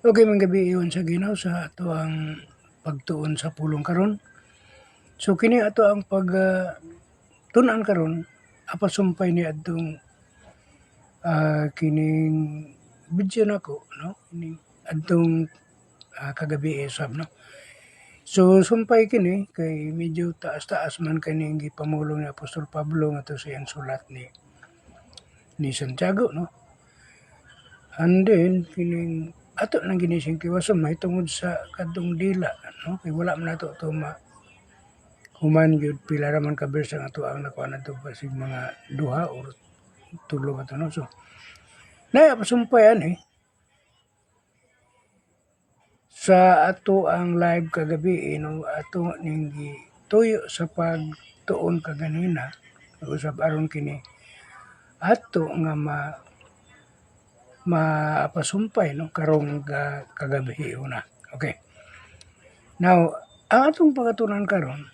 Okay, mga gabi iyon sa Ginoo sa ato ang pagtuon sa pulong karon. So kini ato ang pag tun-an karon apasumpay ni adtong kining video nako no kining adtong kagabi sab no. So sumpay kini kay medyo taas-taas man kining gipamulong ni Apostol Pablo ngadto sa iyang sulat ni Santiago no. And then kining ato nang ginising kiwason mahitungod sa kadtong dila no kay wala man nato to human gyud pila ra man ka verse ang ato ang nakuha nato basig mga duha or tulo ato no. So nay pasumpayan sa ato ang live kagabi no ato ning gituyo sa pagtuon kaganina usab aron kini ato nga mapasumpay no karong kagabi una. Okay. Now, ang atong pagatunan karon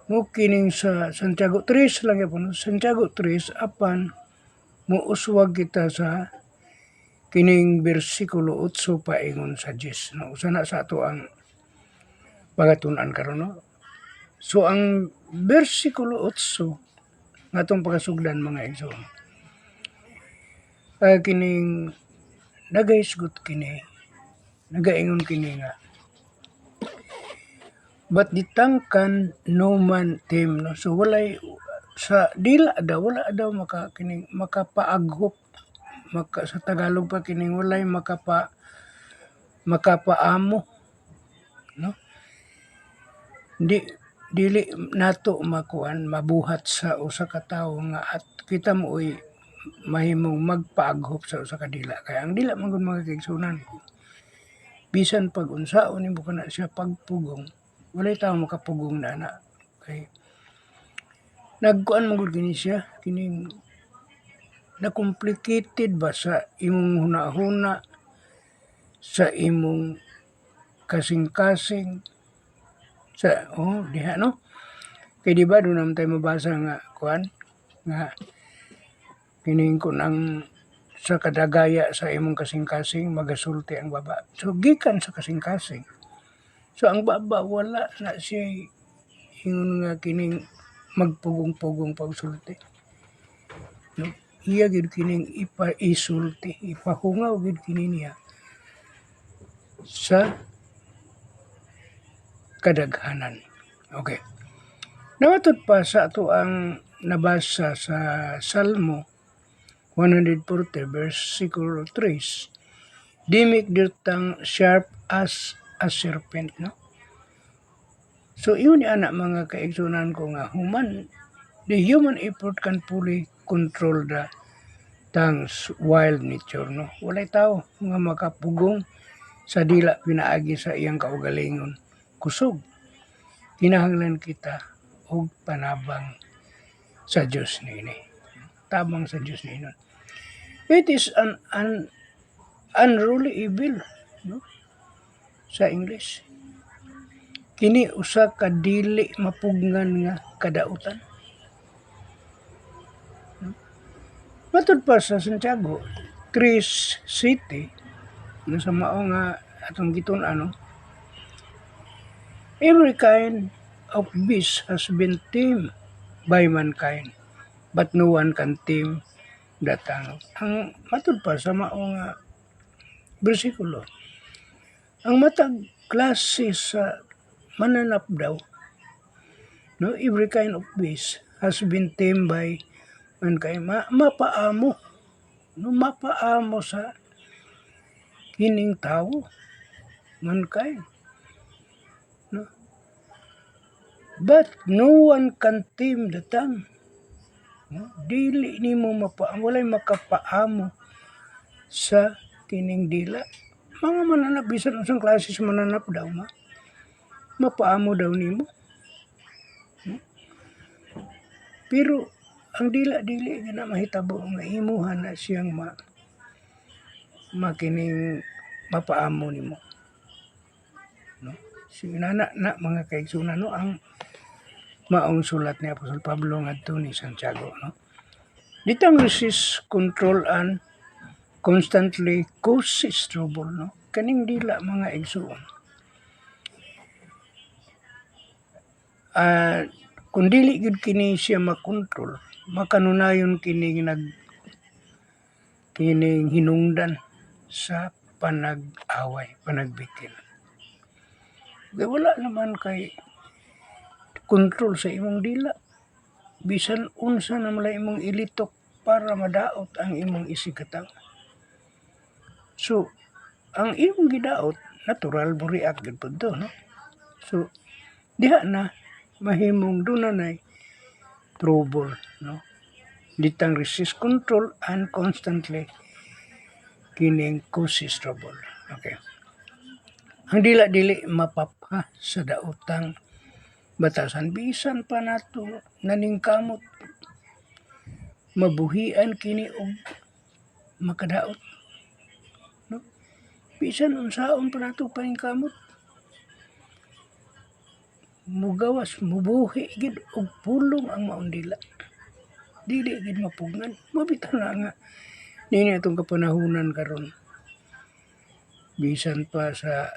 mo kining sa Santiago 3 lang yapon, Santiago 3 apan muuswag kita sa kining bersikulo 8 paingon sa 10 no. Usa na sa ato ang pagatunan karon no. So ang bersikulo 8 nga atong pakasugdan mga igsoon. Kining nagaisgot kini nagaingon kini nga but ditangkan no man team no. So walay sa dila daw wala daw kining makapaaghop sa Tagalog pa kining walay makapaamo no. Dili nato mabuhat sa usa ka tawo nga at kita mo mahimong magpaaghop sa usa ka dila kay ang dila man gud mga kaigsunan bisan pag unsaon nimo kana siya pagpugong walay tawo makapugong na kay nagkuan mo gud kini siya kining na complicated ba sa imong hunahuna sa imong kasing-kasing sa diha no kay di ba do naman tayo mabasa nga kuan nga kining kun ang sa kadagaya sa imong kasing-kasing magasulti ang baba. So gikan sa kasing-kasing. So ang baba wala na siya ingon nga kining magpugong-pugong pagsulti. No? Iya gid kining isulti, ipahungaw gid kini niya sa kadaghanan. Okay. Namatod pa sa ato ang nabasa sa Salmo 140 versikulo 3. Dimik dirtang sharp as a serpent no. So yun ana mga kaigsunan ko nga the human effort can fully control the tongue's wild nature no. Walay tao nga makapugong sa dila pinaagi sa iyang kaugalingon. Kusog kinahanglan kita og panabang sa Dios niini. Tabang sa Dios niini. It is an unruly evil no? Sa English. Kini usa ka dili mapugngan nga kadautan. No? Matud pa sa Santiago 3 city no sa mao nga atong gitun-an no. Every kind of beast has been tamed by mankind, but no one can tame the tongue. Ang matud pa sa mao nga bersikulo, ang matag klase sa mananap daw, no, every kind of beast has been tamed by mankind. Mapaamo, no, mapaamo sa kining tao, mankind. No? But no one can tame the tongue. No? Dili nimo walay makapaamo sa kining dila. Mga mananap bisan unsang klase sa mananap daw mapaamo daw nimo. No? Pero ang dili na mahitabo nga imuha na siyang makining mapaamo nimo. No? So na mga kaigsunan no ang maong sulat ni Apostol Pablo ngadto ni Santiago no. Ditang resist, control and constantly causes trouble, no? Kaning dila mga igsoon. Kung dili gid kini siya makontrol, makanunayon kining hinungdan sa panag-away, panagbitin. Kaya wala naman kay kontrol sa imong dila. Bisan unsa na mala imong ilitok para madaot ang imong isigataw. So, ang imong gidaot, natural mo react gid pud to, no? So, diha na mahimong dunay trouble, no? Ditang resist control and constantly kining causes trouble. Okay. Ang dila-dili mapapha sa daotang batasan bisan pa nato naningkamot mabuhian kini og makadaot, no? Bisan unsaon pa nato paningkamot mugawas mubuhi gid og pulong ang maong dila. Dili gid mapugnan. Mabitaw na nga nini atong kapanahunan karon. Bisan pa sa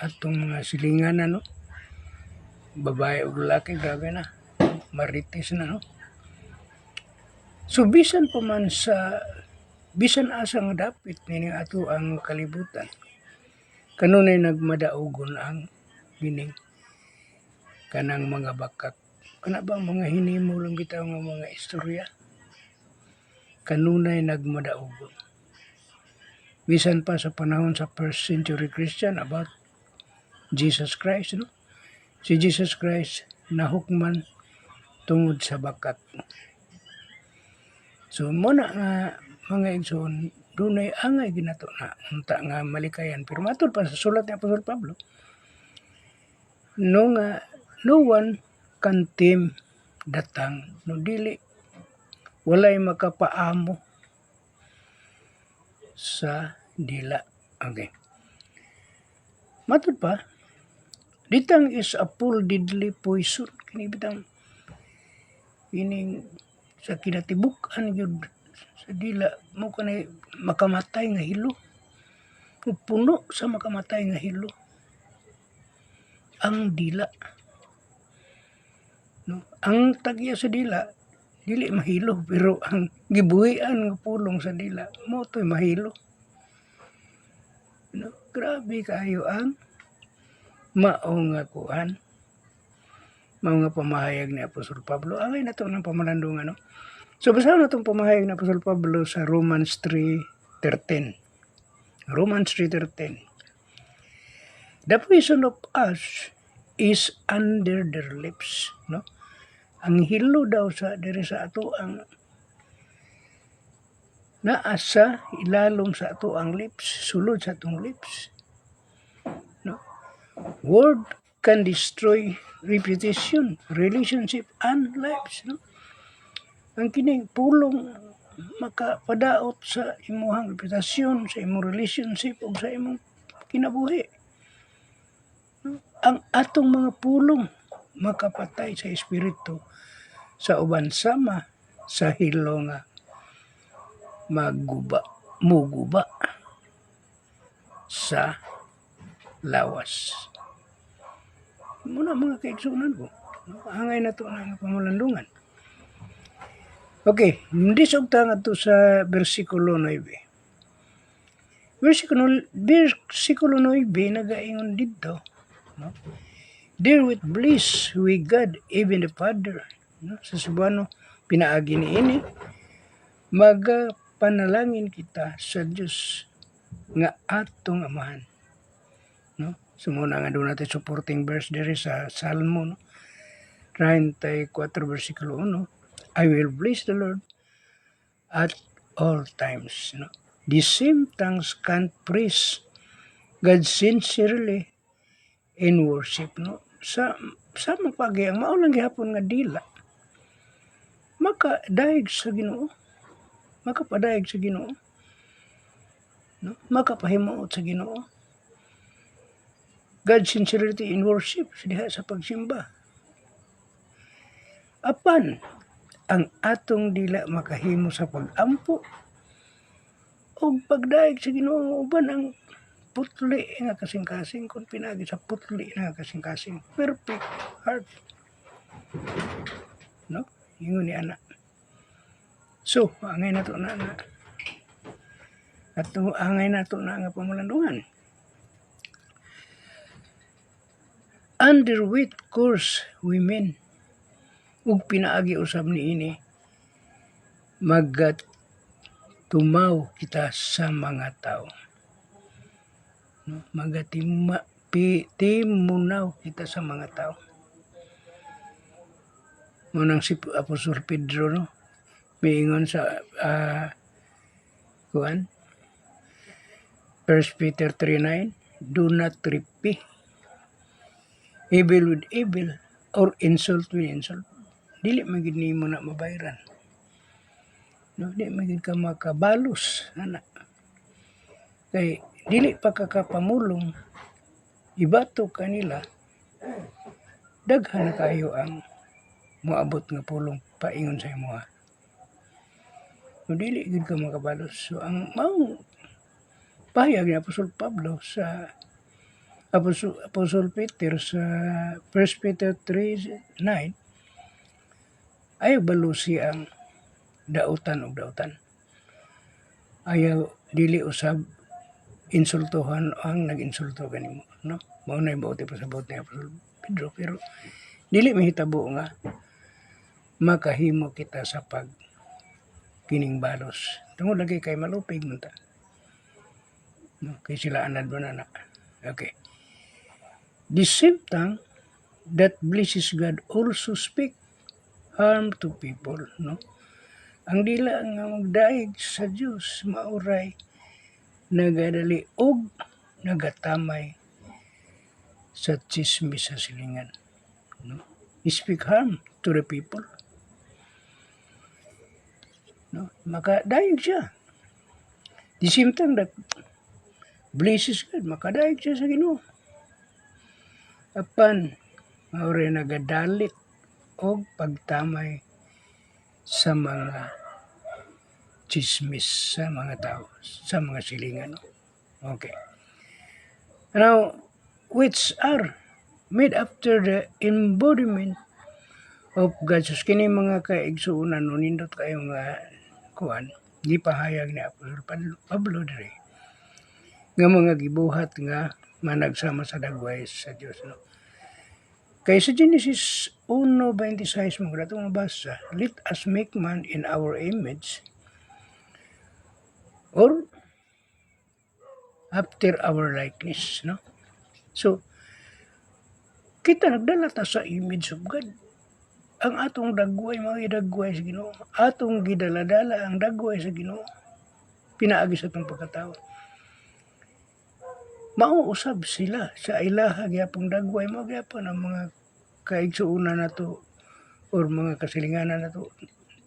atong mga silingan na, no? Babae ug lalaki, grabe na. Marites na, no? So bisan pa man bisan asa nga dapit nini ato ang kalibutan. Kanunay nagmadaogon ang gining kanang mga bakak. Kana bang mga hinimo lang bitaw nga mga istorya. Kanunay nagmadaogon. Bisan pa sa panahon sa first century Christian about Jesus Christ, no? Si Jesus Christ nahukman tungod sa bakat. So muna nga mga igsoon, dunay angay ginato na unta nga malikayan. Pero matod pa sa sulat ni Apostol Pablo, no one can tame datang no dili walay makapaamo sa dila. Okay. Matod pa, ditang is a full deadly poison. Kini bitang ining sa kinatibuk-an yun sa dila mo kanay makamatay nga hilo. Puno sa makamatay nga hilo. Ang dila. No? Ang tagya sa dila, dili mahilo, pero ang gibuhian nga pulong sa dila, mo to'y mahilo. No? Grabe kayo ang mao nga kuan. Mao nga pamahayag ni Apostol Pablo. Angay na to ng pamalandungan, no? So, basahin na itong pamahayag ni Apostol Pablo sa Romans 3:13. Romans 3:13. The poison of us is under their lips, no? Ang hilo daw sa diri sa ato ang naasa ilalom sa ato ang lips, sulod sa atong lips. No? Word can destroy reputation, relationship, and lives, no? Ang kining pulong makapadaot sa imong reputasyon, sa imong relationship, o sa imong kinabuhi. No? Ang atong mga pulong makapatay sa espiritu sa uban sama sa hilo nga muguba sa lawas. Muna mga kaigsunan ko, angay na to ang pamalandungan. Okay, hindi sugta nga to sa versikulo 9. Versikulo 9 nagaingon dito, no? There with bliss with God, even the Father. No? Sa Subano, pinaagi ni ini, magapanalangin kita sa Diyos nga atong amahan. No? Sumuna nga doon natin supporting verse diri sa Salmo, no? 34 versikulo 1. I will bless the Lord at all times. No? The same tongues can praise God sincerely in worship. No? Sa mapagi, ang maulang gihapon nga dila, makadaig sa Ginoo. Makapadaig sa Ginoo. No? Makapahimuot sa Ginoo. God sincerity in worship, diha sa pagsimba. Apan, ang atong dila makahimo sa pag-ampo o pagdaig sa Ginoo uban ang putli nga kasing-kasing kung pinagi sa putli nga kasing-kasing perfect heart, no, ingon ni ana. So angay nato na nga at angay nato na nga pamalandungan. Underweight course women ug pinaagi usab niini magatumaw kita sa mga tao, no? Timunaw kita sa mga tao. Munang si Apostol Pedro, no, miingon sa kuan 1 Peter 3:9, do not repay evil with evil or insult with insult. Dili man gid nimo na mabayran, no, di man gid ka makabalos ana. Kay dili pa kakapamulong ibato kanila daghan na kayo ang moabot nga pulong paingon sa imo. No, dili gid ka makabalos. So ang maong pahayag ni Apostol Pablo sa Apostol Peter sa 1 Peter 3:9, ayaw balusi ang dautan og dautan. Ayaw dili usab insultuhan ang nag-insulto kanimo, no? Mao na ibuti pasabot ni Apostol Pedro, pero dili mahitabo nga makahimo kita sa pag kining balos. Tungod lagi kay malupig man ta. No, kay sila anad mo na. Okay. The same tongue that blesses God also speak harm to people, no? Ang dila nga magdaig sa Dios mauray nagadali og nagatamay sa chismis sa silingan, no? Speak harm to the people, no? Makadaig siya. The same tongue that blesses God, makadaig siya sa Ginoo. Apan mauray nagadalit og pagtamay sa mga chismis sa mga tao, sa mga silingan. Okay. Now, which are made after the embodiment of God's kini mga kaigsuunan no nindot kayo nga kuan gipahayag ni Apostol Pablo diri nga mga gibuhat nga managsama sa dagway sa Dios, no? Kay sa Genesis 1:26 mo dato mabasa, let us make man in our image or after our likeness, no? So kita nagdala ta sa image of God. Ang atong dagway mao dagway sa Ginoo. Atong gidaladala ang dagway sa Ginoo. Pinaagi sa atong pagkatao. Mauusab sila sa ilaha gyapong dagway mo gyapon ang mga kaigsuunan nato or mga kasilinganan nato.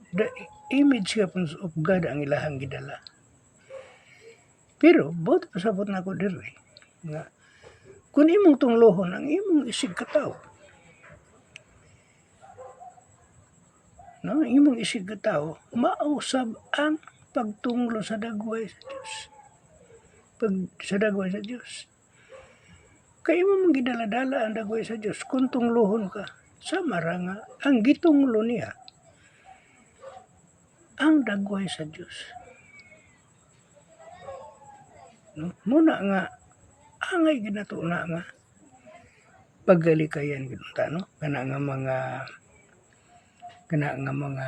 The image gyapon of God ang ilahang gidala. Pero both pasabot nako diri nga kun imong tunglohon ang imong isig katawo, no, imong isig katawo mausab ang pagtunglo sa dagway sa Dios. Sa dagway sa Dios. Kay mo mong gidaladala ang dagway sa Dios kung tunglohon ka. Sama ra nga ang gitunglo niya ang dagway sa Dios. No? Muna nga angay ginato na nga paggalikayan ginunta, no? Kana nga mga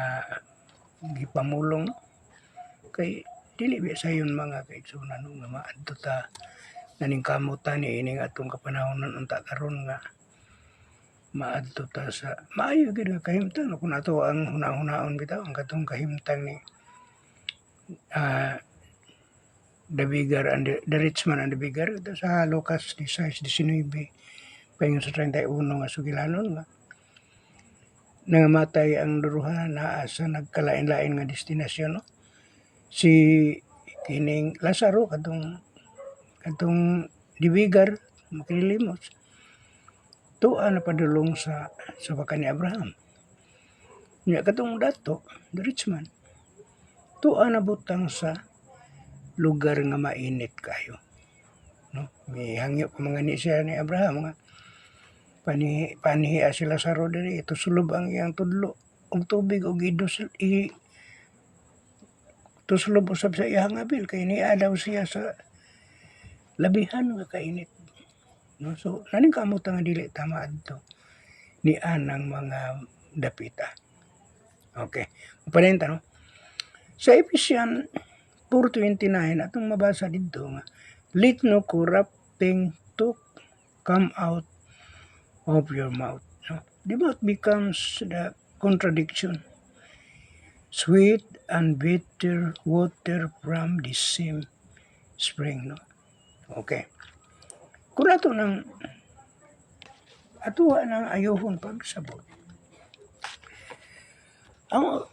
gipamulong, no? Kay dili ba sayon mga kaigsunan no nga maadto ta naning kamutan ni ining atong kapanahonan unta karon nga maadto ta sa maayo gid nga kahimtang kung ato ang hunahon bitaw ang katong kahimtang ni the rich man and the beggar sa Lucas 16:19 paingon sa 31 nga sugilanon nga nangamatay ang duruha naa sa nagkalain-lain nga destinasyon, no? Si kining Lazaro katong dibigar makililimos tuwa na padulong sa baka ni Abraham. Nya katong dato the rich man tuwa na butang sa lugar nga mainit kayo. No? May hangyo ko mga ni siya ni Abraham nga panihiya sila sa roderi, ito sulob ang iyang tudlo og tubig og tusulob usab sa iyang abil kay niya daw siya sa labihan nga kainit. No? So naning kamot nga dili tama adto ni anang mga dapita. Okay. Upanenta no. Sa Ephesians 4:29 atong mabasa didto nga let no corrupting talk come out of your mouth. No? The mouth becomes the contradiction. Sweet and bitter water from the same spring. No? Okay. Kung ato nang atuwa nang ayohon pagsabot.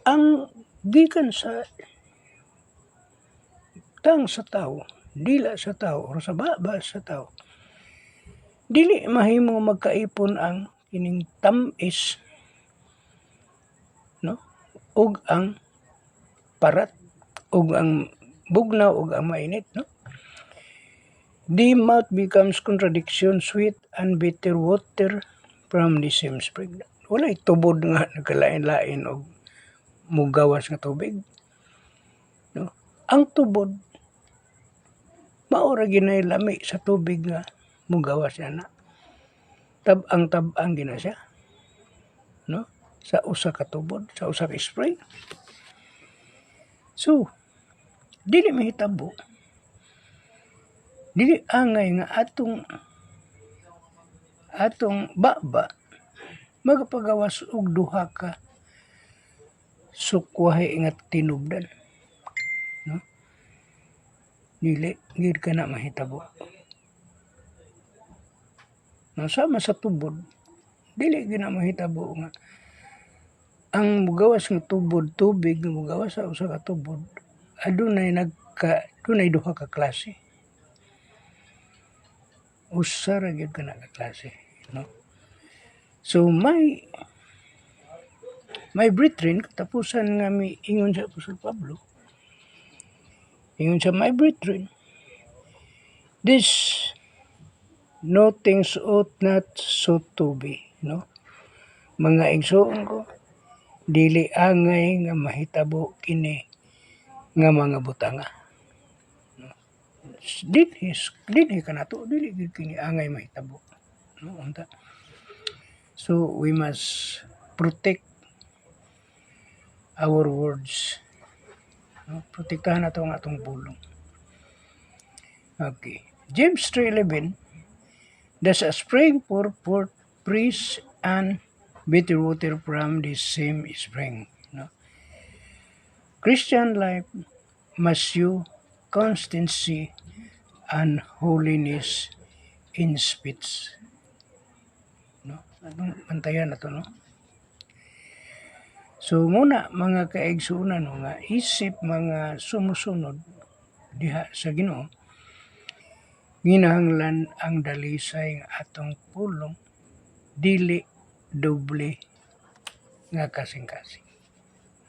Ang gikan sa tang sa tao, dila sa tao, o sa baba sa tao, dili mahimo magkaipon ang kining tamis, no? Ug ang parat, ug ang bugnaw, ug ang mainit, no? The mouth becomes contradiction, sweet and bitter water from the same spring. Walay tubod nga nagkalain-lain og mugawas nga tubig. No? Ang tubod mao ra ginay lami sa tubig nga mugawas ana. Tab-ang gina siya. No? Sa usa ka tubod, sa usa ka spring. So, dili mahitabo. Dili angay nga atong baba magpagawas og duha ka sukwahe nga tinubdan. No? Dili gid kana mahitabo. No, sama sa tubod, dili gid na mahitabo nga ang mugawas nga tubod, tubig nga mugawas sa usa ka tubod, adunay duha ka klase. Usa ra gyud kana ka klase, no? So may brethren katapusan nga ingon sa Apostol Pablo. Ingon sa my brethren, this no things ought not so to be, no? Mga igsoon ko, dili angay nga mahitabo kini nga mga butanga. Dinhi kanato, dili gid kini angay mahitabo. No, unta. So we must protect our words. No, protektahan nato ang atong pulong. Okay. James 3:11, there's a spring for fresh and bitter water from the same spring. No? Christian life must use constancy and holiness in speech. No? Anong bantayan na to, no? So muna mga kaigsunan no, nga isip mga sumusunod diha sa Ginoo, ginahanglan ang dalisay nga atong pulong dili doble nga kasing-kasing.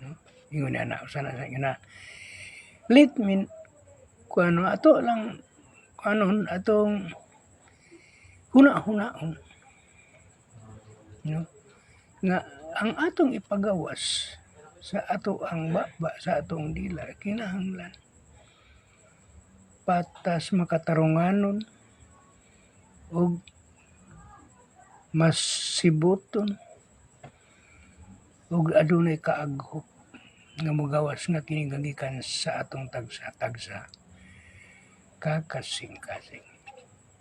No? Ingon na usana sa ina. Let me kuno ato lang kanon atong huna-hunaon. No? Nga ang atong ipagawas sa ato ang baba sa atong dila kinahanglan patas makatarunganon ug mas sibuton ug adunay kaaghop nga mogawas nga kini gikan sa atong tagsa-tagsa kakasing-kasing.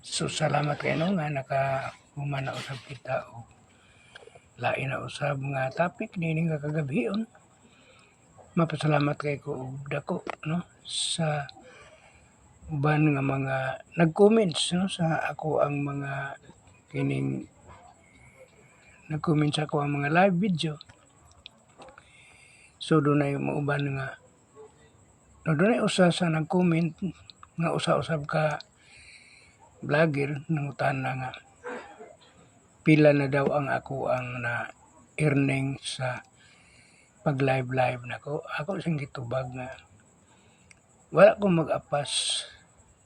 So salamat kayo nga nakahuman na usab kita og lain na usab nga topic nini nga kagabhion. Mapasalamat kay ko og dako no sa uban nga mga nag-comments no sa ako ang mga kining nag-comment sa ako ang mga live video. So dunay mauban nga dunay usa sa nag-comment nga usa-usab ka vlogger nangutana nga pila na daw ang ako ang na earning sa pag live nako. Ako sing gitubag nga wala ko mag-apas.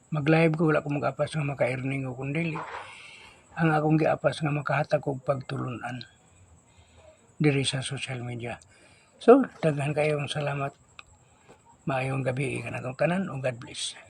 Mag-live ko, wala ko mag-apas nga maka-earning ko kundi ang akong giapas nga makahatag og pagtulunan diri sa social media. So, daghan kayong salamat. Maayong gabi kanatong tanan ug God bless.